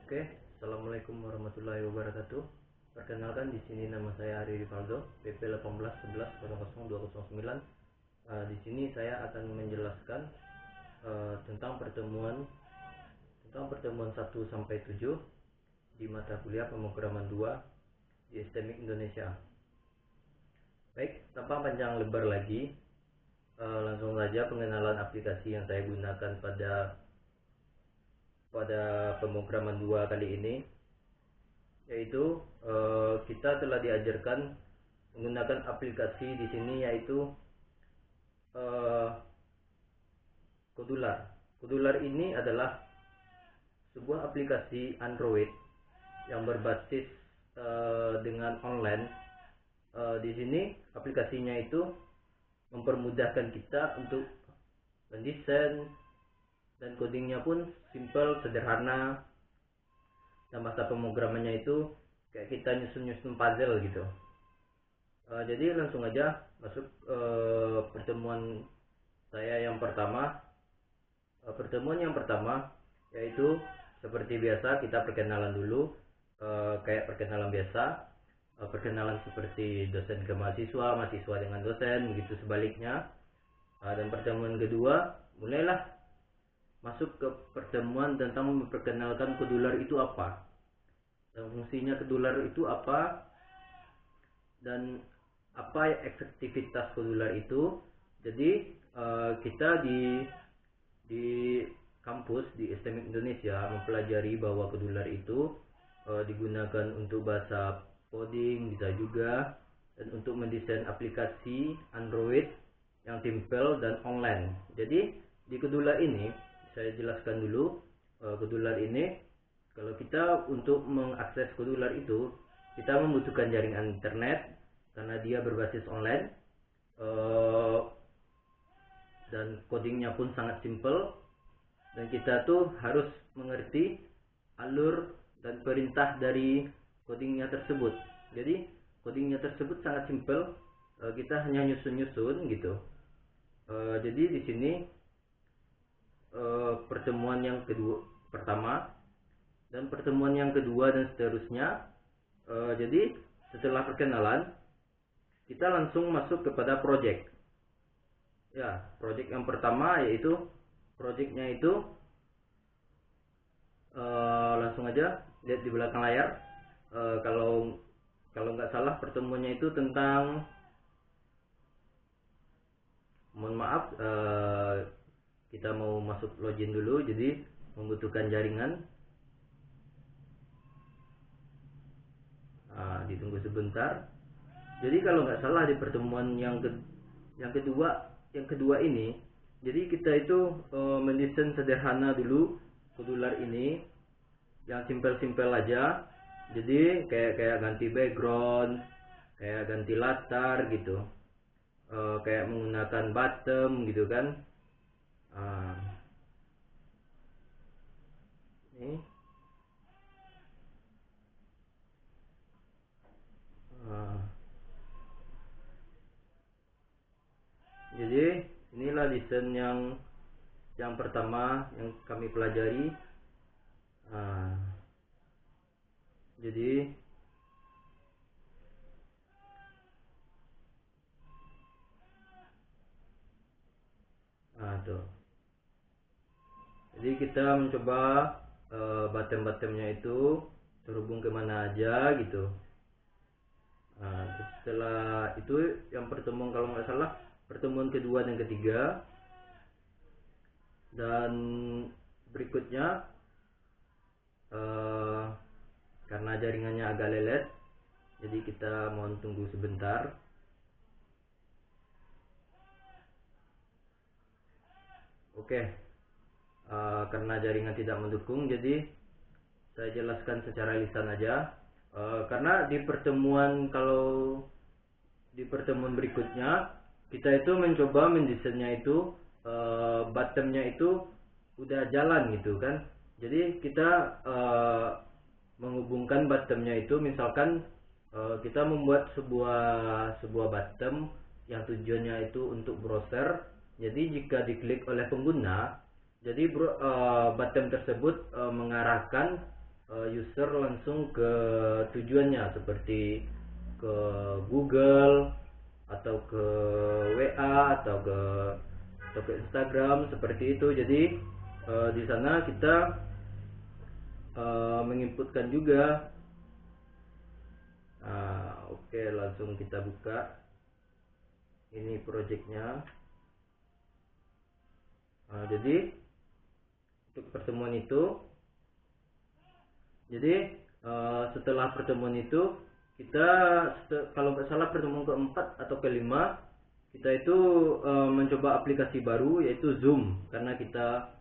Oke, assalamualaikum warahmatullahi wabarakatuh. Perkenalkan, di sini nama saya Ari Rivaldo, PP 181100209. Di sini saya akan menjelaskan tentang pertemuan 1 sampai 7 di mata kuliah pemrograman 2 di STMIC Indonesia. Baik, tanpa panjang lebar lagi, langsung saja pengenalan aplikasi yang saya gunakan pada pemrograman 2 kali ini, yaitu kita telah diajarkan menggunakan aplikasi di sini, yaitu Kodular. Kodular ini adalah sebuah aplikasi Android yang berbasis dengan online. Di sini aplikasinya itu mempermudahkan kita untuk mendesain, dan codingnya pun simple, sederhana, dan bahasa pemrogramannya itu kayak kita nyusun puzzle gitu. Jadi langsung aja masuk pertemuan saya yang pertama. Pertemuan yang pertama yaitu seperti biasa kita perkenalan dulu, kayak perkenalan biasa, perkenalan seperti dosen ke mahasiswa, mahasiswa dengan dosen, begitu sebaliknya. Dan pertemuan kedua mulailah masuk ke pertemuan tentang memperkenalkan Kodular itu apa, dan fungsinya Kodular itu apa, dan apa efektivitas Kodular itu. Jadi kita di kampus di STMIC Indonesia mempelajari bahwa Kodular itu digunakan untuk bahasa coding, bisa juga, dan untuk mendesain aplikasi Android yang simple dan online. Jadi di Kodular ini saya jelaskan dulu. Kodular ini, kalau kita untuk mengakses Kodular itu, kita membutuhkan jaringan internet karena dia berbasis online, dan codingnya pun sangat simple, dan kita tuh harus mengerti alur dan perintah dari codingnya tersebut. Jadi codingnya tersebut sangat simple, kita hanya nyusun gitu. Jadi di sini pertemuan yang pertama dan pertemuan yang kedua dan seterusnya. Jadi setelah perkenalan kita langsung masuk kepada project. Ya, project yang pertama yaitu projectnya itu langsung aja lihat di belakang layar. Kalau nggak salah pertemuannya itu tentang, mohon maaf, kita mau masuk login dulu, jadi membutuhkan jaringan. Ditunggu sebentar. Jadi kalau nggak salah di pertemuan yang kedua ini, jadi kita itu mendesain sederhana dulu Kodular ini, yang simpel aja. Jadi kayak ganti background, kayak ganti latar gitu, kayak menggunakan bottom gitu kan. Ini jadi inilah desain yang pertama yang kami pelajari. Jadi tuh. Jadi kita mencoba bottom-bottomnya itu terhubung kemana aja gitu. Setelah itu yang pertemuan, kalau nggak salah pertemuan kedua dan ketiga, dan berikutnya karena jaringannya agak lelet, jadi kita mohon tunggu sebentar. Oke, karena jaringan tidak mendukung, jadi saya jelaskan secara lisan aja. Karena di pertemuan berikutnya kita itu mencoba mendesainnya itu bottomnya itu udah jalan gitu kan. Jadi kita menghubungkan bottomnya itu, misalkan kita membuat sebuah bottom yang tujuannya itu untuk browser. Jadi jika diklik oleh pengguna, jadi bottom tersebut mengarahkan user langsung ke tujuannya, seperti ke Google atau ke WA atau ke Instagram seperti itu. Jadi di sana kita menginputkan juga. Oke, langsung kita buka ini projectnya. Jadi untuk pertemuan itu, jadi setelah pertemuan itu kita, kalau nggak salah pertemuan keempat atau kelima, kita itu mencoba aplikasi baru yaitu Zoom, karena kita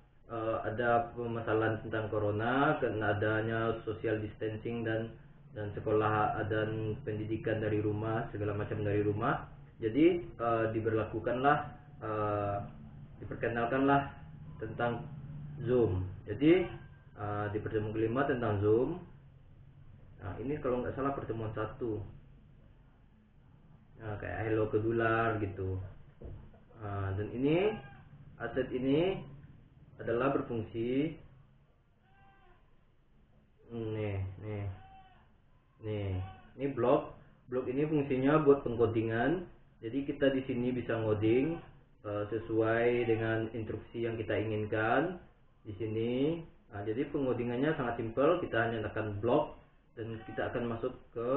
ada permasalahan tentang corona, karena adanya social distancing dan sekolah dan pendidikan dari rumah, segala macam dari rumah. Jadi diperkenalkanlah tentang Zoom. Jadi di pertemuan kelima tentang Zoom. Nah, ini kalau nggak salah pertemuan satu. Nah, kayak hello kedular gitu. Dan ini aset ini adalah berfungsi. Ini blog ini fungsinya buat pengcodingan. Jadi kita di sini bisa ngoding sesuai dengan instruksi yang kita inginkan di sini. Jadi pengodingannya sangat simpel, kita hanya tekan blok dan kita akan masuk ke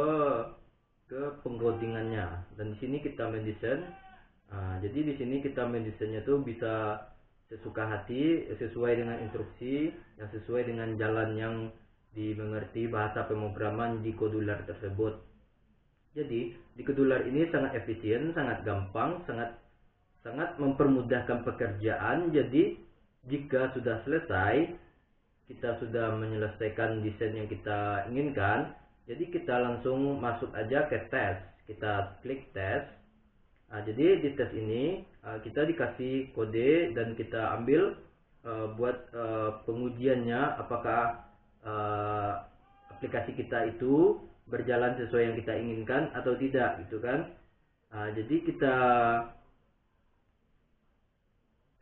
pengcodingannya. Dan di sini kita mendesain. Jadi di sini kita mendesainnya tuh bisa sesuka hati, sesuai dengan instruksi, yang sesuai dengan jalan yang dimengerti bahasa pemrograman di Kodular tersebut. Jadi di Kodular ini sangat efisien, sangat gampang, sangat mempermudahkan pekerjaan. Jadi jika sudah selesai, kita sudah menyelesaikan desain yang kita inginkan, jadi kita langsung masuk aja ke tes. Kita klik tes. Jadi di tes ini kita dikasih kode dan kita ambil buat pengujiannya, apakah aplikasi kita itu berjalan sesuai yang kita inginkan atau tidak, gitu kan. Jadi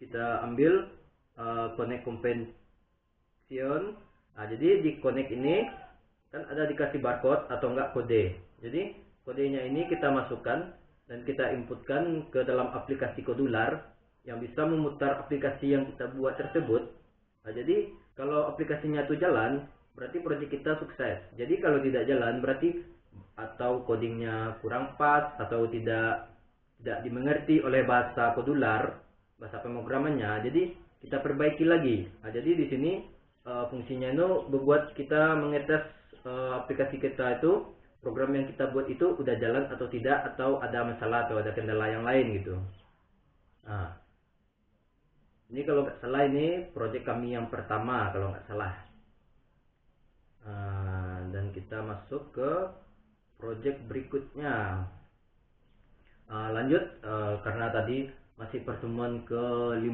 kita ambil connect convention. Jadi di connect ini kan ada dikasih barcode atau enggak kode. Jadi kodenya ini kita masukkan dan kita inputkan ke dalam aplikasi Kodular yang bisa memutar aplikasi yang kita buat tersebut. Jadi kalau aplikasinya itu jalan, berarti proyek kita sukses. Jadi kalau tidak jalan, berarti atau codingnya kurang pas atau tidak dimengerti oleh bahasa Kodular, bahasa pemrogramannya. Jadi kita perbaiki lagi. Jadi di sini fungsinya itu membuat kita mengetes aplikasi kita itu, program yang kita buat itu udah jalan atau tidak, atau ada masalah atau ada kendala yang lain gitu. Ini kalau nggak salah ini proyek kami yang pertama kalau nggak salah. Dan kita masuk ke proyek berikutnya. Lanjut, karena tadi masih pertemuan ke-5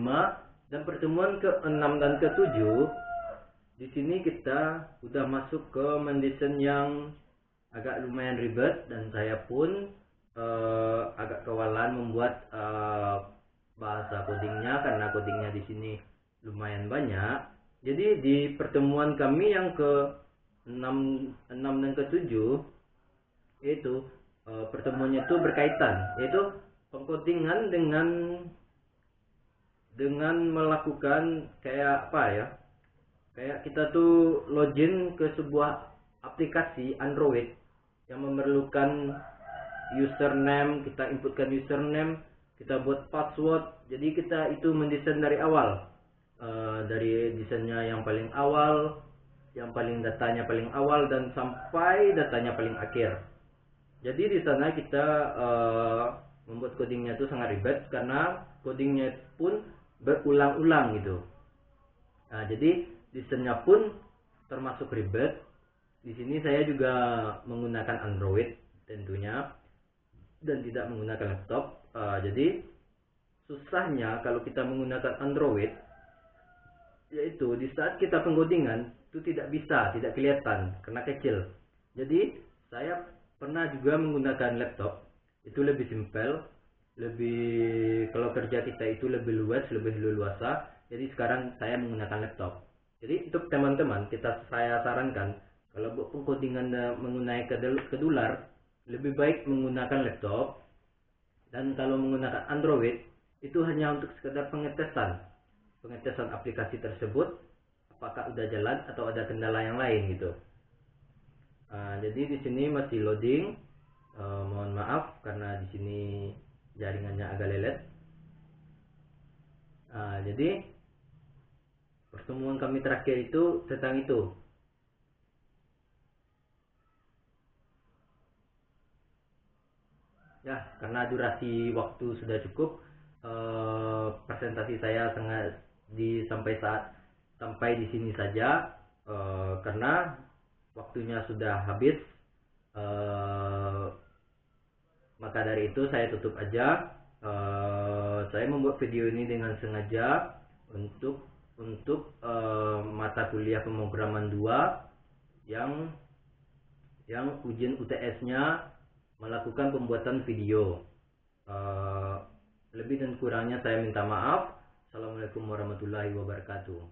dan pertemuan ke-6 dan ke-7. Di sini kita udah masuk ke mendesain yang agak lumayan ribet, dan saya pun agak kewalan membuat bahasa codingnya, karena codingnya di sini lumayan banyak. Jadi di pertemuan kami yang ke-6 dan ke-7 itu pertemuannya itu berkaitan, yaitu pengcodingan dengan melakukan kayak apa ya? Kayak kita tuh login ke sebuah aplikasi Android yang memerlukan username, kita inputkan username, kita buat password. Jadi kita itu mendesain dari awal, dari desainnya yang paling awal, yang paling datanya paling awal dan sampai datanya paling akhir. Jadi di sana kita membuat codingnya itu sangat ribet, karena codingnya pun berulang-ulang gitu. Jadi desainnya pun termasuk ribet. Di sini saya juga menggunakan Android tentunya dan tidak menggunakan laptop. Jadi susahnya kalau kita menggunakan Android, yaitu di saat kita pengcodingan itu tidak kelihatan karena kecil. Jadi saya pernah juga menggunakan laptop, itu lebih simpel, kalau kerja kita itu lebih luas, lebih leluasa. Jadi sekarang saya menggunakan laptop. Jadi untuk teman-teman saya sarankan kalau buat pengkodingan menggunakan kedular lebih baik menggunakan laptop, dan kalau menggunakan Android itu hanya untuk sekedar pengetesan aplikasi tersebut apakah udah jalan atau ada kendala yang lain gitu. Jadi di sini masih loading. Mohon maaf karena di sini jaringannya agak lelet. Jadi pertemuan kami terakhir itu tentang itu. Ya, karena durasi waktu sudah cukup, presentasi saya sampai di sini saja, karena waktunya sudah habis. Maka dari itu saya tutup aja. Saya membuat video ini dengan sengaja untuk mata kuliah pemrograman 2 yang ujian UTS-nya melakukan pembuatan video. Lebih dan kurangnya saya minta maaf. Assalamualaikum warahmatullahi wabarakatuh.